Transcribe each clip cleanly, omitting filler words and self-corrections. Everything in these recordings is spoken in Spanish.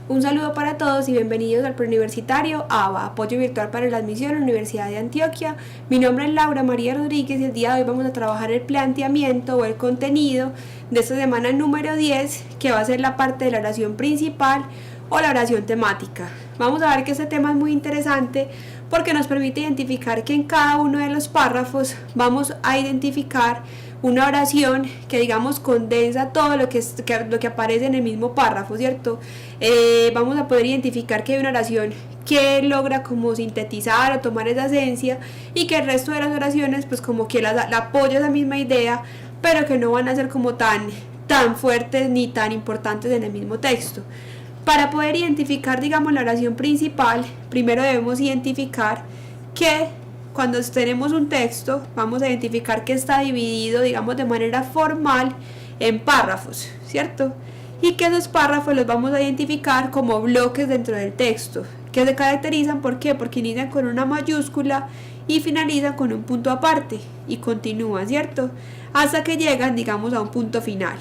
Un saludo para todos y bienvenidos al Preuniversitario ABA, Apoyo Virtual para la Admisión a la Universidad de Antioquia. Mi nombre es Laura María Rodríguez y el día de hoy vamos a trabajar el planteamiento o el contenido de esta semana número 10, que va a ser la parte de la oración principal o la oración temática. Vamos a ver que este tema es muy interesante porque nos permite identificar que en cada uno de los párrafos vamos a identificar una oración que, digamos, condensa todo lo que aparece en el mismo párrafo, ¿cierto? Vamos a poder identificar que hay una oración que logra como sintetizar o tomar esa esencia y que el resto de las oraciones pues como que la apoya esa misma idea, pero que no van a ser como tan fuertes ni tan importantes en el mismo texto. Para poder identificar, digamos, la oración principal, primero debemos identificar que cuando tenemos un texto, vamos a identificar que está dividido, digamos, de manera formal en párrafos, ¿cierto? Y que esos párrafos los vamos a identificar como bloques dentro del texto, que se caracterizan, ¿por qué? Porque inician con una mayúscula y finalizan con un punto aparte y continúan, ¿cierto? Hasta que llegan, digamos, a un punto final.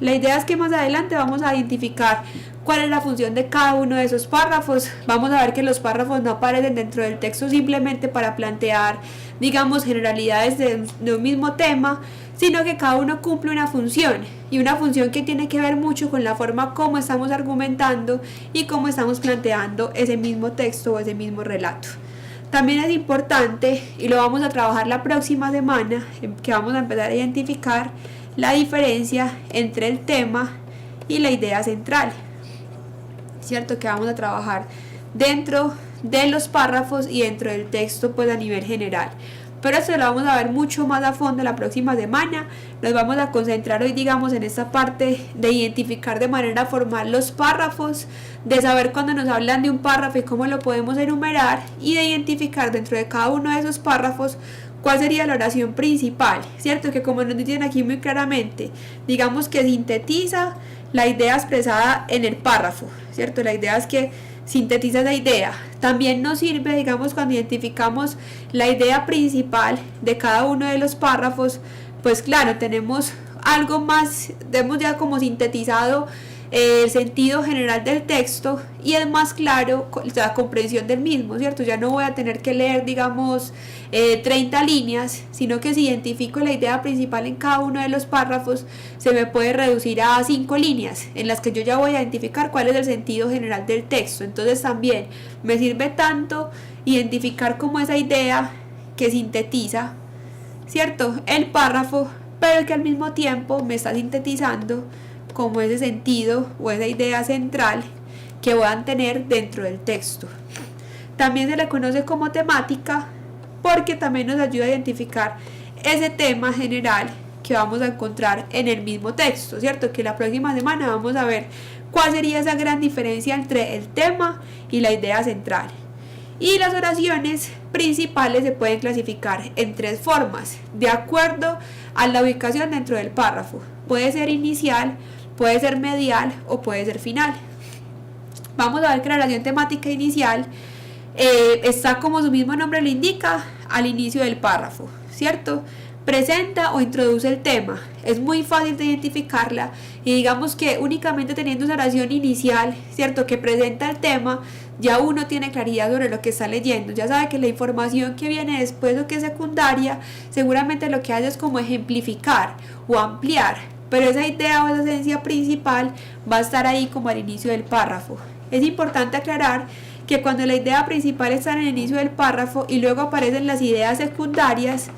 La idea es que más adelante vamos a identificar cuál es la función de cada uno de esos párrafos. Vamos a ver que los párrafos no aparecen dentro del texto simplemente para plantear, digamos, generalidades de un mismo tema, sino que cada uno cumple una función, y una función que tiene que ver mucho con la forma como estamos argumentando y cómo estamos planteando ese mismo texto o ese mismo relato. También es importante, y lo vamos a trabajar la próxima semana, que vamos a empezar a identificar la diferencia entre el tema y la idea central, ¿cierto? Que vamos a trabajar dentro de los párrafos y dentro del texto pues a nivel general, pero esto lo vamos a ver mucho más a fondo la próxima semana. Nos vamos a concentrar hoy, digamos, en esta parte de identificar de manera formal los párrafos, de saber cuando nos hablan de un párrafo y cómo lo podemos enumerar, y de identificar dentro de cada uno de esos párrafos cuál sería la oración principal, ¿cierto? Que como nos dicen aquí muy claramente, digamos que sintetiza la idea expresada en el párrafo, ¿cierto? La idea es que sintetiza esa idea. También nos sirve, digamos, cuando identificamos la idea principal de cada uno de los párrafos, pues claro, tenemos algo más, hemos ya como sintetizado el sentido general del texto y es más claro la comprensión del mismo, ¿cierto? Ya no voy a tener que leer, digamos, 30 líneas, sino que si identifico la idea principal en cada uno de los párrafos, se me puede reducir a 5 líneas en las que yo ya voy a identificar cuál es el sentido general del texto. Entonces también me sirve tanto identificar como esa idea que sintetiza, ¿cierto?, el párrafo, pero que al mismo tiempo me está sintetizando como ese sentido o esa idea central que van a tener dentro del texto. También se le conoce como temática porque también nos ayuda a identificar ese tema general que vamos a encontrar en el mismo texto, ¿cierto? Que la próxima semana vamos a ver cuál sería esa gran diferencia entre el tema y la idea central. Y las oraciones principales se pueden clasificar en 3 formas, de acuerdo a la ubicación dentro del párrafo. Puede ser inicial, puede ser medial o puede ser final. Vamos a ver que la oración temática inicial está, como su mismo nombre lo indica, al inicio del párrafo, ¿cierto? Presenta o introduce el tema. Es muy fácil de identificarla y digamos que únicamente teniendo esa oración inicial, ¿cierto?, que presenta el tema, ya uno tiene claridad sobre lo que está leyendo, ya sabe que la información que viene después o que es secundaria, seguramente lo que hace es como ejemplificar o ampliar, pero esa idea o esa esencia principal va a estar ahí como al inicio del párrafo. Es importante aclarar que cuando la idea principal está en el inicio del párrafo y luego aparecen las ideas secundarias,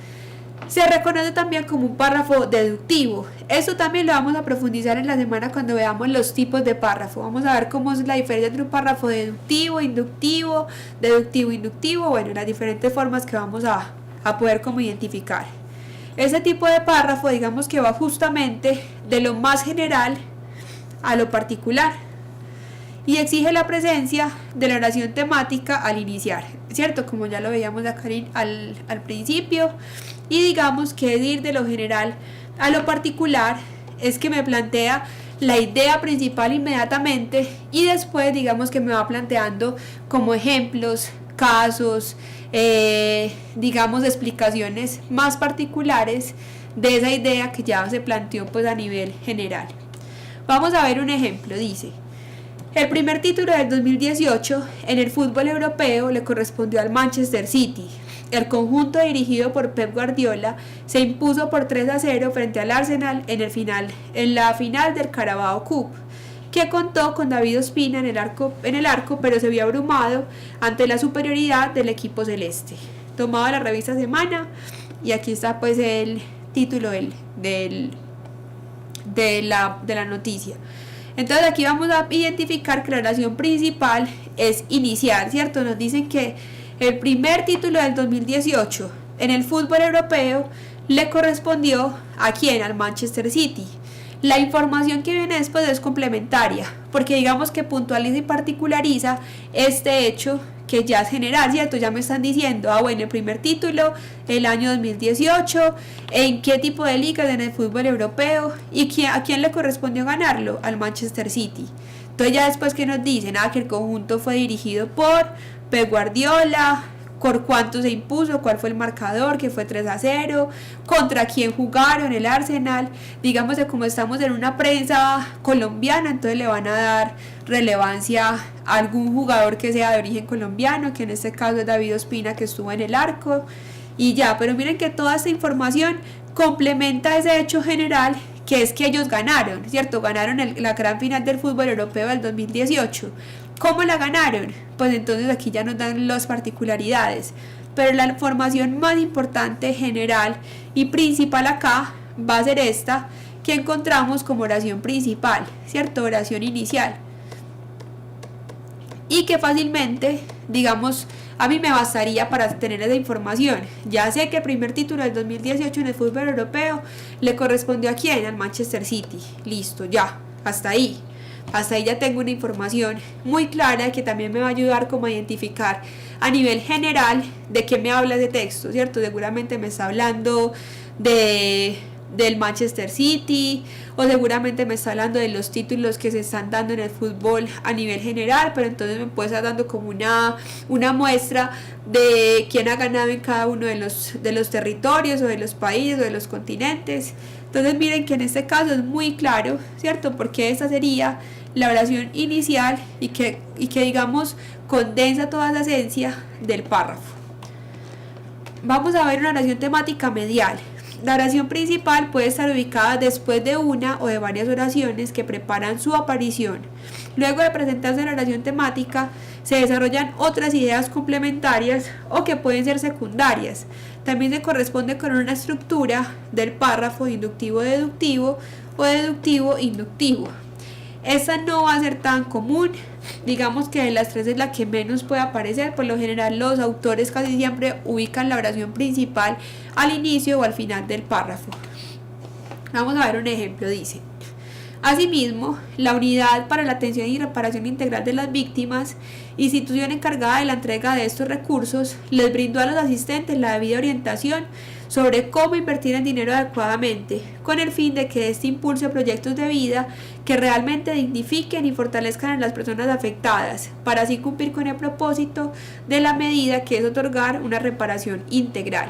se reconoce también como un párrafo deductivo. Esto también lo vamos a profundizar en la semana cuando veamos los tipos de párrafo. Vamos a ver cómo es la diferencia entre un párrafo deductivo, inductivo, inductivo, bueno, las diferentes formas que vamos a poder como identificar. Ese tipo de párrafo, digamos que va justamente de lo más general a lo particular y exige la presencia de la oración temática al iniciar, ¿cierto? Como ya lo veíamos acá al principio. Y digamos que ir de lo general a lo particular es que me plantea la idea principal inmediatamente y después digamos que me va planteando como ejemplos, casos, digamos explicaciones más particulares de esa idea que ya se planteó pues a nivel general. Vamos a ver un ejemplo. Dice: El primer título del 2018 en el fútbol europeo le correspondió al Manchester City. El conjunto dirigido por Pep Guardiola se impuso por 3-0 frente al Arsenal en la final del Carabao Cup, que contó con David Ospina en el arco, pero se vio abrumado ante la superioridad del equipo celeste. Tomado de la revista Semana, y aquí está pues el título de la noticia. Entonces aquí vamos a identificar que la oración principal es inicial, ¿cierto? Nos dicen que el primer título del 2018 en el fútbol europeo le correspondió ¿a quién? Al Manchester City. La información que viene después es complementaria, porque digamos que puntualiza y particulariza este hecho que ya es general, ¿cierto? Ya me están diciendo, bueno, el primer título, el año 2018, en qué tipo de ligas en el fútbol europeo y a quién le correspondió ganarlo, al Manchester City. Entonces ya después que nos dicen, que el conjunto fue dirigido por Pep Guardiola, por cuánto se impuso, cuál fue el marcador, que fue 3-0, contra quién jugaron, el Arsenal. Digamos que como estamos en una prensa colombiana, entonces le van a dar relevancia a algún jugador que sea de origen colombiano, que en este caso es David Ospina, que estuvo en el arco, y ya. Pero miren que toda esta información complementa ese hecho general, que es que ellos ganaron, ¿cierto? Ganaron la gran final del fútbol europeo del 2018. ¿Cómo la ganaron? Pues entonces aquí ya nos dan las particularidades. Pero la información más importante, general y principal acá va a ser esta que encontramos como oración principal, ¿cierto? Oración inicial. Y que fácilmente, digamos, a mí me bastaría para tener esa información. Ya sé que el primer título del 2018 en el fútbol europeo le correspondió ¿a quién? Al Manchester City. Listo, ya, hasta ahí. Hasta ahí ya tengo una información muy clara que también me va a ayudar como a identificar a nivel general de qué me habla ese texto, ¿cierto? Seguramente me está hablando del Manchester City, o seguramente me está hablando de los títulos que se están dando en el fútbol a nivel general, pero entonces me puede estar dando como una muestra de quién ha ganado en cada uno de los territorios o de los países o de los continentes. Entonces miren que en este caso es muy claro, ¿cierto? Porque esa sería la oración inicial y que digamos condensa toda la esencia del párrafo. Vamos a ver una oración temática medial. La oración principal puede estar ubicada después de una o de varias oraciones que preparan su aparición. Luego de presentarse la oración temática, se desarrollan otras ideas complementarias o que pueden ser secundarias. También se corresponde con una estructura del párrafo inductivo-deductivo o deductivo-inductivo. Esta no va a ser tan común, digamos que de las tres es la que menos puede aparecer. Por lo general los autores casi siempre ubican la oración principal al inicio o al final del párrafo. Vamos a ver un ejemplo, dice: asimismo, la Unidad para la Atención y Reparación Integral de las Víctimas, institución encargada de la entrega de estos recursos, les brindó a los asistentes la debida orientación sobre cómo invertir el dinero adecuadamente, con el fin de que este impulse proyectos de vida que realmente dignifiquen y fortalezcan a las personas afectadas, para así cumplir con el propósito de la medida, que es otorgar una reparación integral.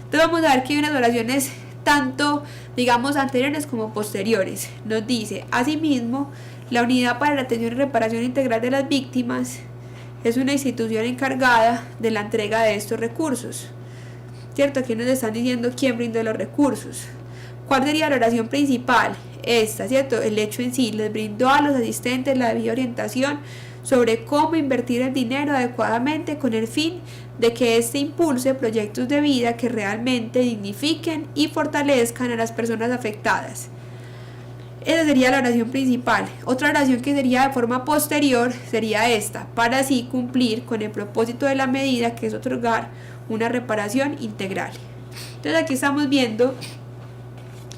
Entonces vamos a ver que hay unas oraciones tanto, digamos, anteriores como posteriores. Nos dice: asimismo, la Unidad para la Atención y Reparación Integral de las Víctimas es una institución encargada de la entrega de estos recursos, ¿cierto? Aquí nos están diciendo quién brindó los recursos. ¿Cuál sería la oración principal? Esta, ¿cierto? El hecho en sí: les brindó a los asistentes la debida orientación sobre cómo invertir el dinero adecuadamente, con el fin de que éste impulse proyectos de vida que realmente dignifiquen y fortalezcan a las personas afectadas. Esa sería la oración principal. Otra oración que sería de forma posterior sería esta: para así cumplir con el propósito de la medida, que es otorgar una reparación integral. Entonces aquí estamos viendo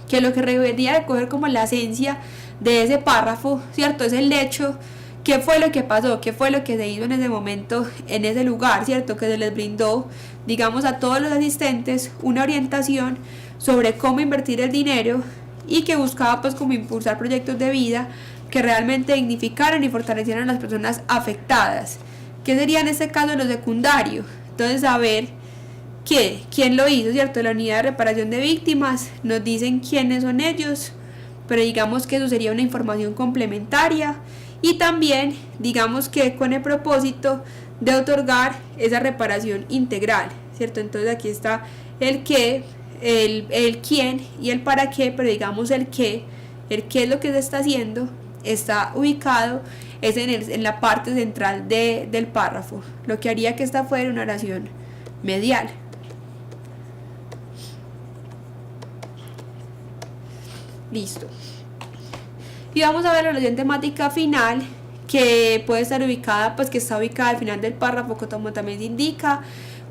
que lo que debería de coger como la esencia de ese párrafo, ¿cierto? Es el hecho. ¿Qué fue lo que pasó? ¿Qué fue lo que se hizo en ese momento, en ese lugar, ¿cierto? Que se les brindó, digamos, a todos los asistentes una orientación sobre cómo invertir el dinero, y que buscaba pues como impulsar proyectos de vida que realmente dignificaran y fortalecieran a las personas afectadas. ¿Qué sería en este caso lo secundario? Entonces, saber quién lo hizo, ¿cierto? La Unidad de Reparación de Víctimas, nos dicen quiénes son ellos, pero digamos que eso sería una información complementaria. y también digamos que con el propósito de otorgar esa reparación integral, ¿cierto? Entonces aquí está el qué, el quién y el para qué, pero digamos el qué es lo que se está haciendo, está ubicado es en la parte central del párrafo, lo que haría que esta fuera una oración medial. Listo. Y vamos a ver la oración temática final, que puede estar ubicada, pues que está ubicada al final del párrafo, como también se indica,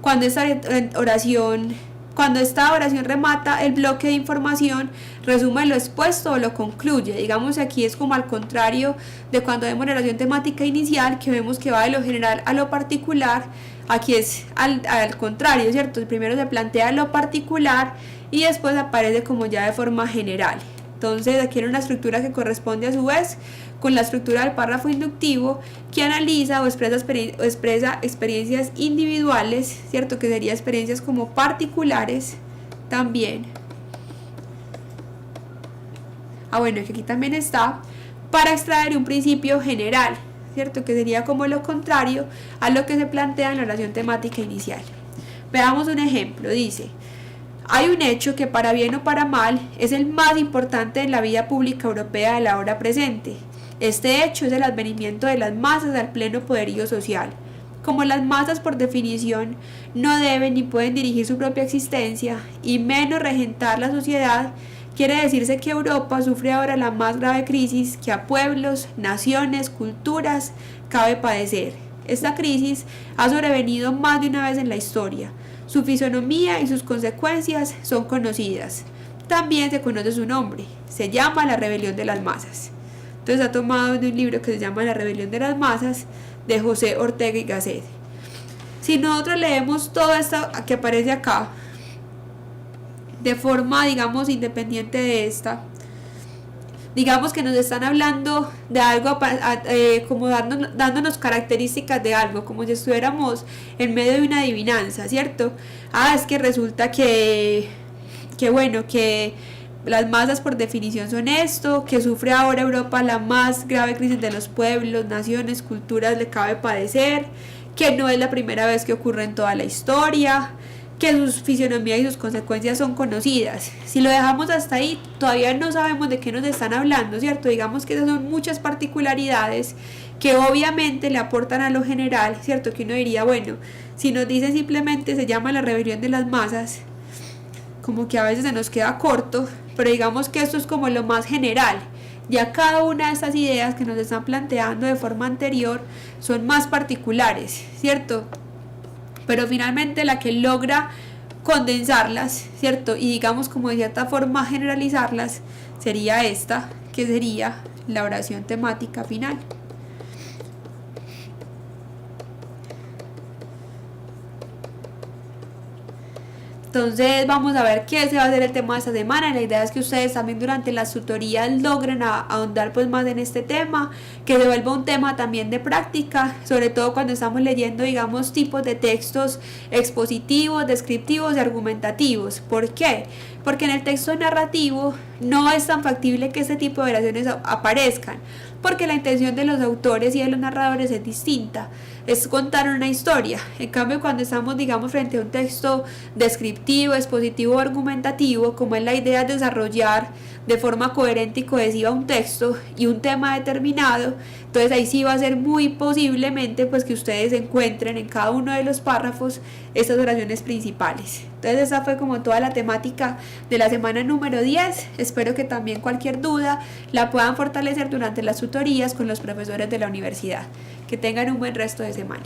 cuando esta oración remata el bloque de información, resume lo expuesto o lo concluye. Digamos aquí es como al contrario de cuando vemos la oración temática inicial, que vemos que va de lo general a lo particular. Aquí es al contrario, ¿cierto? Primero se plantea lo particular y después aparece como ya de forma general. Entonces aquí hay una estructura que corresponde a su vez con la estructura del párrafo inductivo, que analiza o expresa experiencias individuales, ¿cierto? Que sería experiencias como particulares también. Bueno, que aquí también está, para extraer un principio general, ¿cierto? Que sería como lo contrario a lo que se plantea en la oración temática inicial. Veamos un ejemplo, dice: hay un hecho que para bien o para mal es el más importante en la vida pública europea de la hora presente. Este hecho es el advenimiento de las masas al pleno poderío social. Como las masas por definición no deben ni pueden dirigir su propia existencia y menos regentar la sociedad, quiere decirse que Europa sufre ahora la más grave crisis que a pueblos, naciones, culturas cabe padecer. Esta crisis ha sobrevenido más de una vez en la historia. Su fisonomía y sus consecuencias son conocidas. También se conoce su nombre. Se llama la rebelión de las masas. Entonces ha tomado de un libro que se llama La rebelión de las masas, de José Ortega y Gasset. Si nosotros leemos todo esto que aparece acá, de forma, digamos, independiente de esta, digamos que nos están hablando de algo, como dándonos características de algo, como si estuviéramos en medio de una adivinanza, ¿cierto? Es que resulta que bueno, que las masas por definición son esto, que sufre ahora Europa la más grave crisis de los pueblos, naciones, culturas le cabe padecer, que no es la primera vez que ocurre en toda la historia, que sus fisionomías y sus consecuencias son conocidas. Si lo dejamos hasta ahí, todavía no sabemos de qué nos están hablando, ¿cierto? Digamos que esas son muchas particularidades que obviamente le aportan a lo general, ¿cierto? Que uno diría, bueno, si nos dicen simplemente se llama la rebelión de las masas, como que a veces se nos queda corto, pero digamos que esto es como lo más general. Ya cada una de estas ideas que nos están planteando de forma anterior son más particulares, ¿cierto? Pero finalmente la que logra condensarlas, ¿cierto? Y digamos como de cierta forma generalizarlas, sería esta, que sería la oración temática final. Entonces vamos a ver qué se va a hacer el tema de esta semana. La idea es que ustedes también durante las tutorías logren ahondar pues más en este tema, que se vuelva un tema también de práctica, sobre todo cuando estamos leyendo, digamos, tipos de textos expositivos, descriptivos y argumentativos. ¿Por qué? Porque en el texto narrativo no es tan factible que este tipo de oraciones aparezcan, porque la intención de los autores y de los narradores es distinta, es contar una historia. En cambio, cuando estamos, digamos, frente a un texto descriptivo, expositivo o argumentativo, como es la idea de desarrollar de forma coherente y cohesiva un texto y un tema determinado, entonces ahí sí va a ser muy posiblemente pues que ustedes encuentren en cada uno de los párrafos estas oraciones principales. Entonces esa fue como toda la temática de la semana número 10. Espero que también cualquier duda la puedan fortalecer durante las tutorías con los profesores de la universidad. Que tengan un buen resto de semana.